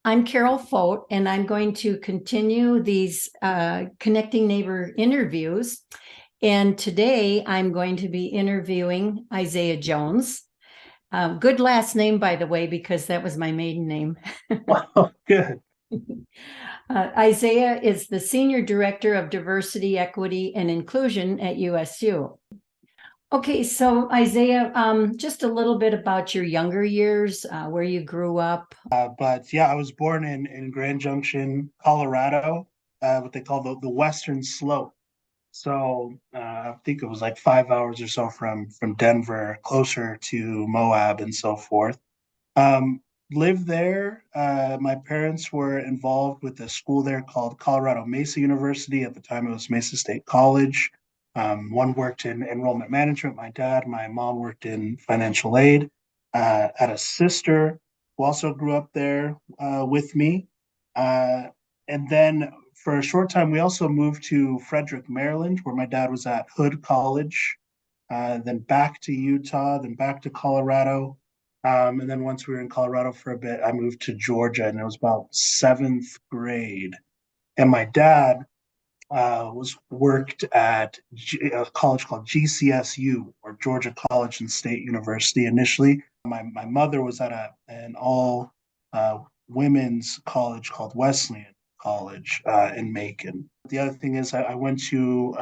I'm Carol Fote, and I'm going to continue these Connecting Neighbor interviews. And today I'm going to be interviewing Isaiah Jones. Good last name, by the way, because that was my maiden name. Wow, good. Isaiah is the Senior Director of Diversity, Equity, and Inclusion at USU. Okay, so Isaiah, just a little bit about your younger years, where you grew up. But yeah, I was born in Grand Junction, Colorado, what they call the Western Slope. So I think it was like 5 hours or so from Denver, closer to Moab and so forth. Um, Lived there. My parents were involved with a school there called Colorado Mesa University. At the time, it was Mesa State College. One worked in enrollment management. My mom worked in financial aid. Had a sister who also grew up there with me. Uh, and then for a short time, we also moved to Frederick, Maryland, where my dad was at Hood College, then back to Utah, then back to Colorado. And then once we were in Colorado for a bit, I moved to Georgia, and it was about seventh grade. And my dad was worked at a college called GCSU, or Georgia College and State University initially. My mother was at an all women's college called Wesleyan College in Macon. The other thing is, I went to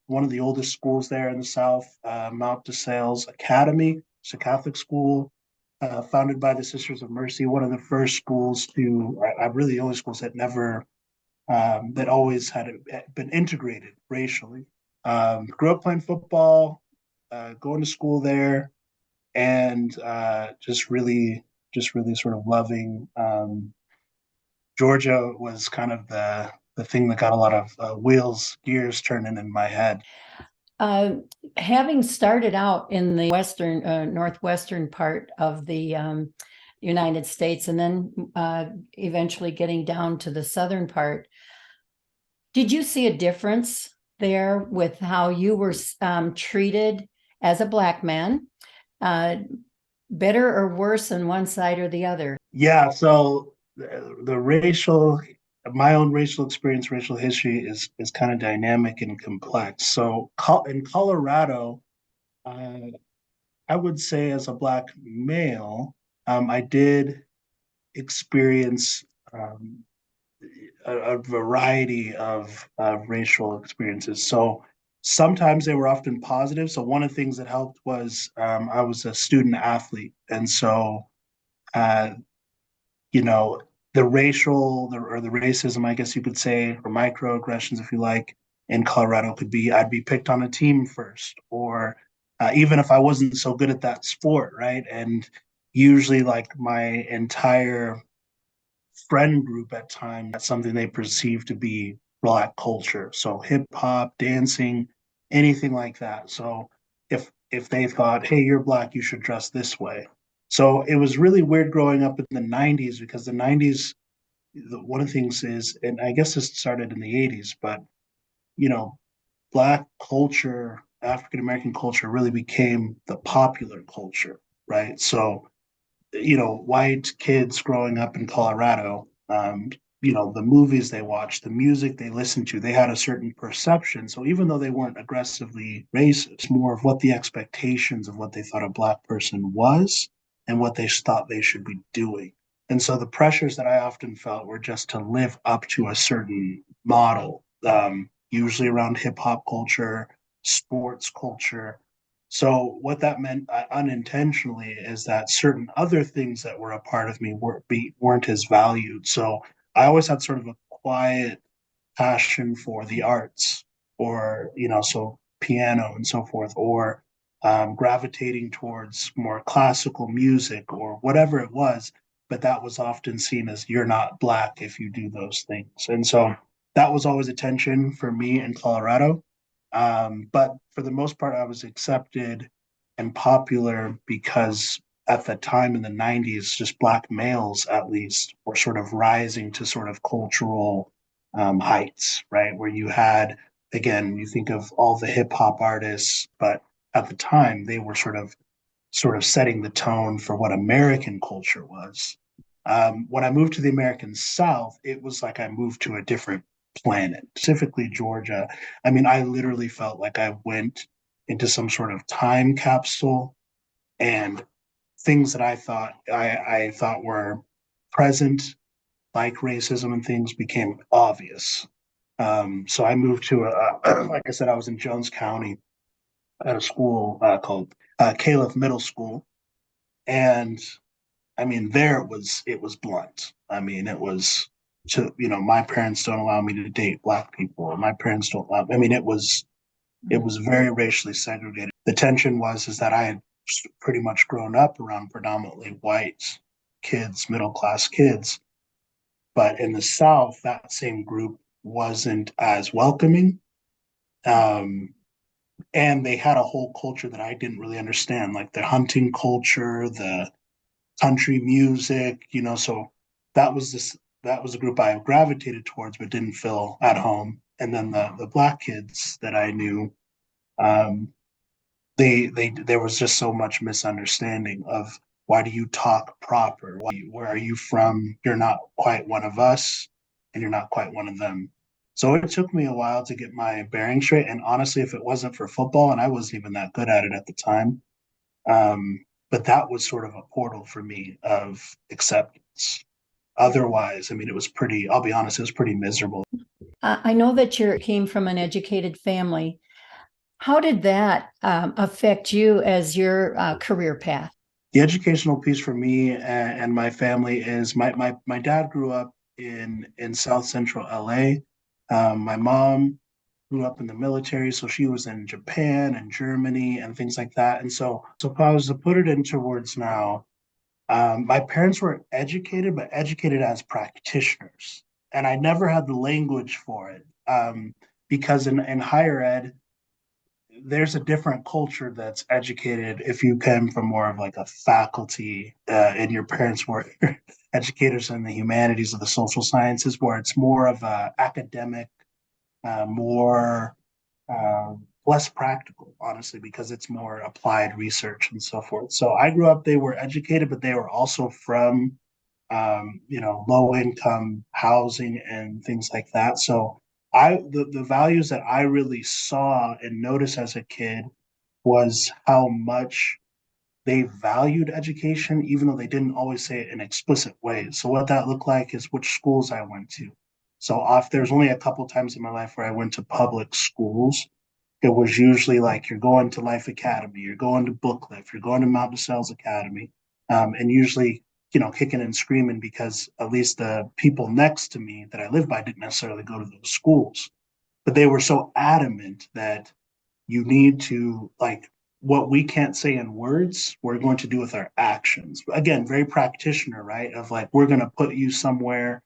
one of the oldest schools there in the South, Mount DeSales Academy. It's a Catholic school founded by the Sisters of Mercy, one of the first schools to, really the only schools that never that always had been integrated racially. Grew up playing football, going to school there, and just really sort of loving. Georgia was kind of the thing that got a lot of gears turning in my head. Uh, Having started out in the northwestern part of the United States, and then eventually getting down to the southern part, did you see a difference there with how you were treated as a Black man? Uh, Better or worse on one side or the other? Yeah, so the racial, my own racial experience, racial history is kind of dynamic and complex. So in Colorado, uh, I would say as a Black male, I did experience a variety of racial experiences. So sometimes they were often positive. So one of the things that helped was I was a student athlete, and so uh, you know or the racism, I guess you could say, or microaggressions, if you like, in Colorado could be I'd be picked on a team first, or even if I wasn't so good at that sport, right? And usually, like my entire friend group at times, that's something they perceive to be Black culture. So hip hop, dancing, anything like that. So if they thought, hey, you're Black, you should dress this way. So it was really weird growing up in the 90s, because the 90s, one of the things is, and I guess this started in the 80s, but you know, Black culture, African American culture really became the popular culture, right? So white kids growing up in Colorado, the movies they watched, the music they listened to, they had a certain perception. So even though they weren't aggressively racist, more of what the expectations of what they thought a Black person was and what they thought they should be doing. And so the pressures that I often felt were just to live up to a certain model, usually around hip hop culture, sports culture. So what that meant unintentionally is that certain other things that were a part of me weren't as valued. So I always had sort of a quiet passion for the arts, or so piano and so forth, or gravitating towards more classical music or whatever it was. But that was often seen as, you're not Black if you do those things, and so that was always a tension for me in Colorado. But for the most part, I was accepted and popular because at the time in the 90s, just Black males, at least, were sort of rising to sort of cultural heights, right? Where you had, again, you think of all the hip hop artists, but at the time they were sort of setting the tone for what American culture was. When I moved to the American South, it was like I moved to a different planet, specifically Georgia. I mean, I literally felt like I went into some sort of time capsule, and things that I thought were present, like racism and things, became obvious. So I moved to like I said, I was in Jones County at a school called Caliph Middle School, and I mean, there it was blunt. I mean, it was to my parents don't allow me to date black people, or my parents don't allow. I mean, it was very racially segregated. The tension was is that I had pretty much grown up around predominantly white kids, middle class kids, but in the South, that same group wasn't as welcoming. Um, and they had a whole culture that I didn't really understand, like the hunting culture, the country music, so that was a group I gravitated towards but didn't feel at home. And then the black kids that I knew, um, they there was just so much misunderstanding of why do you talk proper? Where are you from? You're not quite one of us, and you're not quite one of them. So it took me a while to get my bearing straight. And honestly, if it wasn't for football, and I wasn't even that good at it at the time, but that was sort of a portal for me of acceptance. Otherwise, I mean, it was pretty, I'll be honest, it was pretty miserable. I know that you came from an educated family. How did that affect you as your career path? The educational piece for me and my family is my dad grew up in South Central LA. My mom grew up in the military, so she was in Japan and Germany and things like that. And so if I was to put it into words now, my parents were educated, but educated as practitioners, and I never had the language for it, because in higher ed, there's a different culture that's educated if you come from more of like a faculty, and your parents were educators in the humanities or the social sciences, where it's more of a academic, more less practical, honestly, because it's more applied research and so forth. So I grew up, they were educated, but they were also from, low income housing and things like that. So the values that I really saw and noticed as a kid was how much they valued education, even though they didn't always say it in explicit ways. So what that looked like is which schools I went to. So off there's only a couple times in my life where I went to public schools. It was usually like you're going to Life Academy, you're going to Booklift, you're going to Mount DeSales Academy, and usually, kicking and screaming because at least the people next to me that I live by didn't necessarily go to those schools, but they were so adamant that you need to, like, what we can't say in words, we're going to do with our actions. Again, very practitioner, right? Of like, we're going to put you somewhere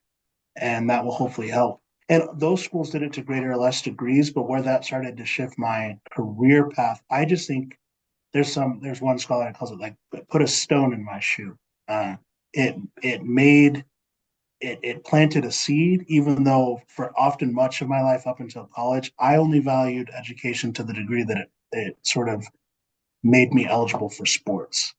and that will hopefully help. And those schools did it to greater or less degrees, but where that started to shift my career path, I just think there's one scholar that calls it like put a stone in my shoe. Uh, it made it planted a seed, even though for often much of my life up until college, I only valued education to the degree that it sort of made me eligible for sports,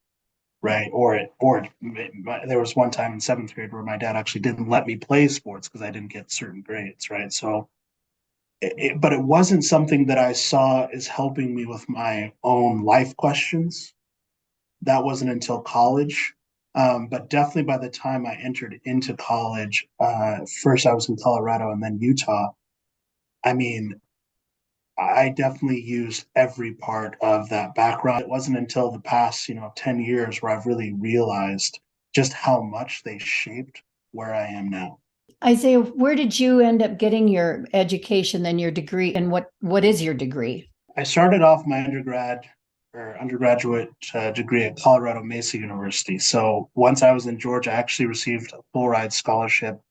right? There was one time in seventh grade where my dad actually didn't let me play sports because I didn't get certain grades, right? So, but it wasn't something that I saw as helping me with my own life questions. That wasn't until college. But definitely by the time I entered into college, first I was in Colorado and then Utah. I mean, I definitely used every part of that background. It wasn't until the past, 10 years where I've really realized just how much they shaped where I am now. Isaiah, where did you end up getting your education, then your degree, and what is your degree? I started off my undergraduate degree at Colorado Mesa University. So once I was in Georgia, I actually received a full ride scholarship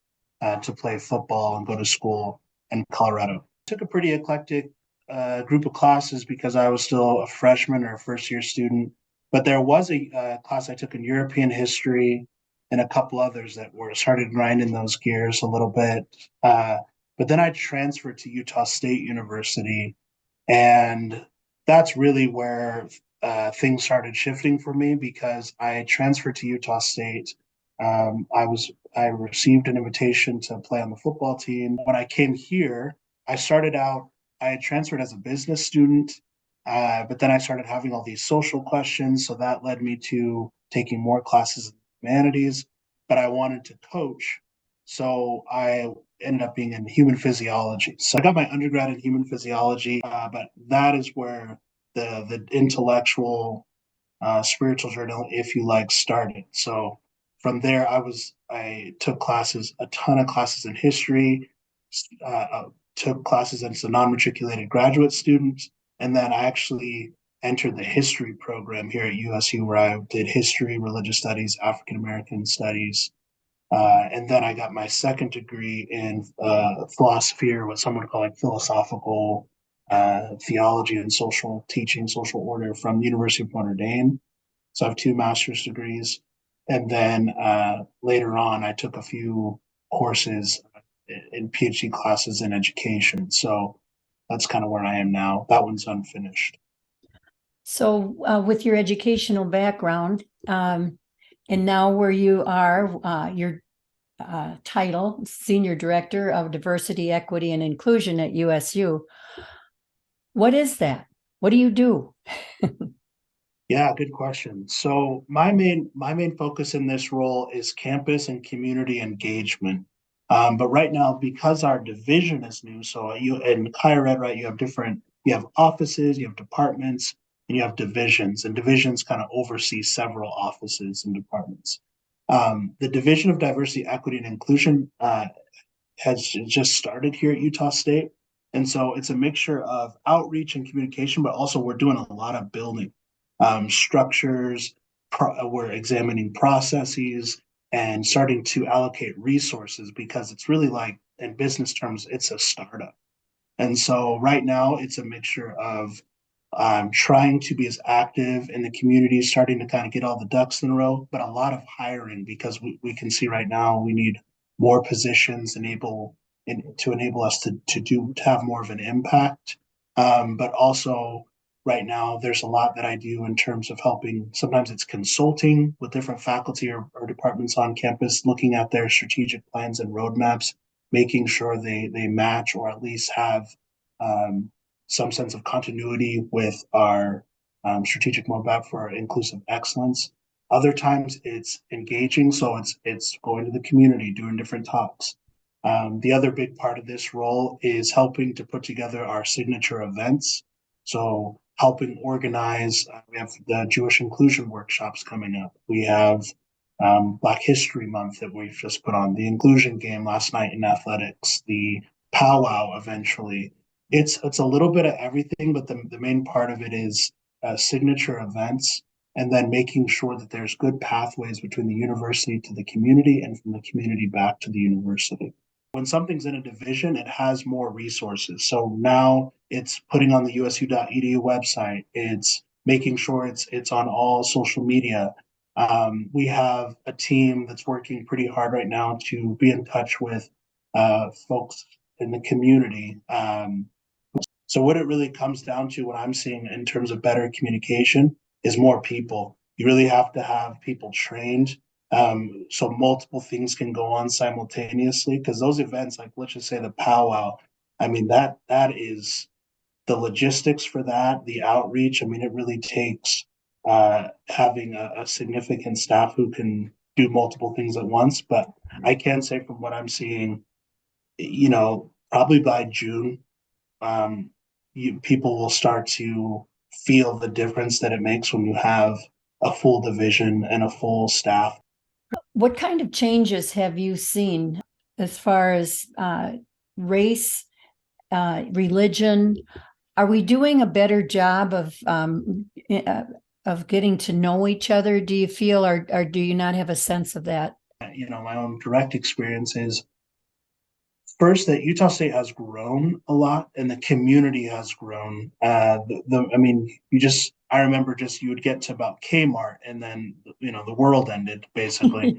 to play football and go to school in Colorado. Took a pretty eclectic group of classes because I was still a freshman or a first year student. But there was a class I took in European history and a couple others that were started grinding those gears a little bit. But then I transferred to Utah State University, and that's really where things started shifting for me because I transferred to Utah State I received an invitation to play on the football team. When I came here, I started out, I had transferred as a business student, but then I started having all these social questions. So that led me to taking more classes in humanities, but I wanted to coach. So I ended up being in human physiology. So I got my undergrad in human physiology, but that is where the intellectual spiritual journal, if you like, started. So from there, I took classes, a ton of classes in history, took classes as a non-matriculated graduate student, and then I actually entered the history program here at USU, where I did history, religious studies, African American studies, and then I got my second degree in philosophy, or what some would call like philosophical theology and social teaching, social order from the University of Notre Dame. So I have two master's degrees. And then later on, I took a few courses in PhD classes in education. So that's kind of where I am now. That one's unfinished. So, with your educational background, and now where you are, your title, Senior Director of Diversity, Equity, and Inclusion at USU. What is that? What do you do? Yeah, good question. So my main focus in this role is campus and community engagement. But right now, because our division is new, so you in higher ed, right, you have offices, you have departments, and you have divisions, and divisions kind of oversee several offices and departments. The Division of Diversity, Equity, and Inclusion has just started here at Utah State. And so it's a mixture of outreach and communication, but also we're doing a lot of building structures. We're examining processes and starting to allocate resources because it's really like, in business terms, it's a startup. And so right now it's a mixture of trying to be as active in the community, starting to kind of get all the ducks in a row, but a lot of hiring because we can see right now we need more positions to enable us to have more of an impact. But also right now there's a lot that I do in terms of helping. Sometimes it's consulting with different faculty or departments on campus, looking at their strategic plans and roadmaps, making sure they match or at least have um, some sense of continuity with our strategic roadmap for inclusive excellence. Other times it's engaging, so it's going to the community, doing different talks. The other big part of this role is helping to put together our signature events. So helping organize, we have the Jewish inclusion workshops coming up. We have Black History Month that we've just put on, the inclusion game last night in athletics, the powwow eventually. It's a little bit of everything, but the main part of it is signature events, and then making sure that there's good pathways between the university to the community and from the community back to the university. When something's in a division, it has more resources. So now it's putting on the usu.edu website. It's making sure it's on all social media. We have a team that's working pretty hard right now to be in touch with folks in the community. So what it really comes down to, what I'm seeing in terms of better communication, is more people. You really have to have people trained, so multiple things can go on simultaneously. Because those events, like let's just say the powwow, I mean that is the logistics for that, the outreach. I mean, it really takes having a significant staff who can do multiple things at once. But I can say from what I'm seeing, probably by June, um, people will start to feel the difference that it makes when you have a full division and a full staff. What kind of changes have you seen as far as race, religion? Are we doing a better job of getting to know each other? Do you feel, or do you not have a sense of that? My own direct experience is first that Utah State has grown a lot and the community has grown. I mean, I remember just you would get to about Kmart and then the world ended basically.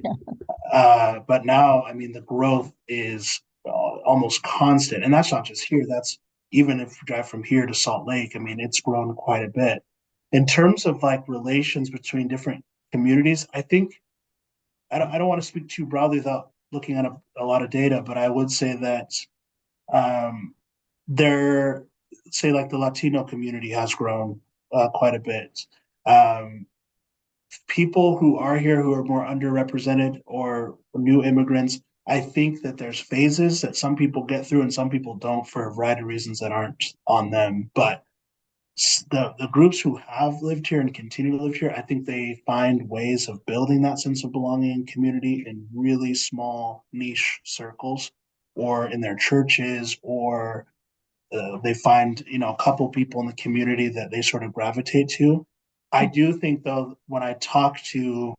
But now, I mean, the growth is almost constant, and that's not just here. That's even if you drive from here to Salt Lake. I mean, it's grown quite a bit. In terms of like relations between different communities, I think I don't want to speak too broadly without looking at a lot of data, but I would say that um, there, say like the Latino community has grown quite a bit. Um, People who are here who are more underrepresented or new immigrants, I think that there's phases that some people get through and some people don't for a variety of reasons that aren't on them. But the groups who have lived here and continue to live here, I think they find ways of building that sense of belonging and community in really small niche circles or in their churches or they find a couple people in the community that they sort of gravitate to. I do think though when I talk to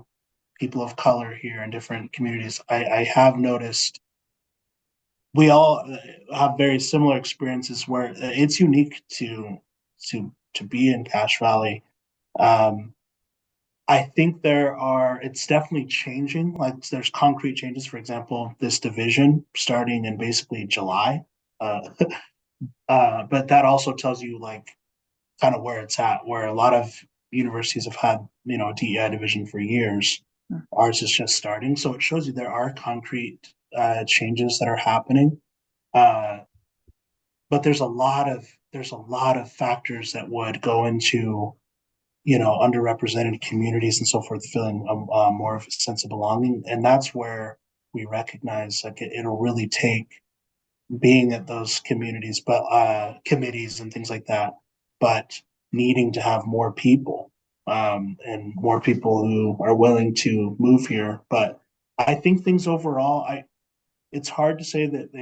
people of color here in different communities, I have noticed we all have very similar experiences where it's unique to be in Cache Valley. Um, I think it's definitely changing. Like there's concrete changes. For example, this division starting in basically July. Uh, but that also tells you like kind of where it's at, where a lot of universities have had, a DEI division for years. Ours is just starting. So it shows you there are concrete changes that are happening. Uh, but there's a lot of factors that would go into, underrepresented communities and so forth, feeling more of a sense of belonging. And that's where we recognize like it'll really take being at those communities, but committees and things like that, but needing to have more people and more people who are willing to move here. But I think things overall, it's hard to say that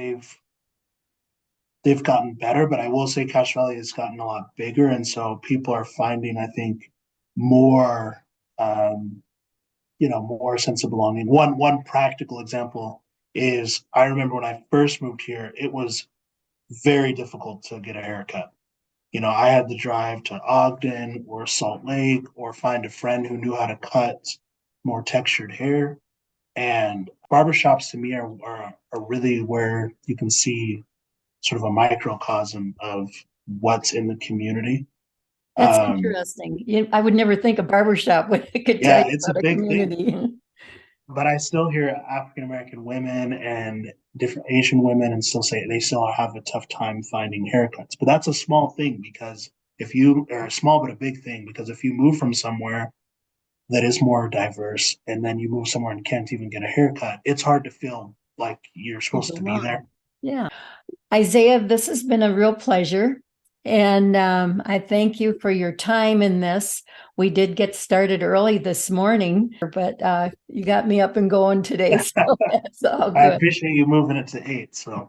they've gotten better, but I will say Cache Valley has gotten a lot bigger, and so people are finding, I think, more more sense of belonging. One practical example is I remember when I first moved here, it was very difficult to get a haircut. I had to drive to Ogden or Salt Lake or find a friend who knew how to cut more textured hair. And barbershops to me are really where you can see sort of a microcosm of what's in the community. That's Um, interesting. I would never think a barber shop could tell yeah, you it's a about a big thing. community. But I still hear African American women and different Asian women and still say they still have a tough time finding haircuts. But that's a small thing because if you are small but a big thing because if you move from somewhere that is more diverse and then you move somewhere and can't even get a haircut, it's hard to feel like you're You supposed to be belong. there. Yeah. Isaiah, this has been a real pleasure. And I thank you for your time in this. We did get started early this morning, but you got me up and going today. So that's all I good. appreciate you moving it to 8. So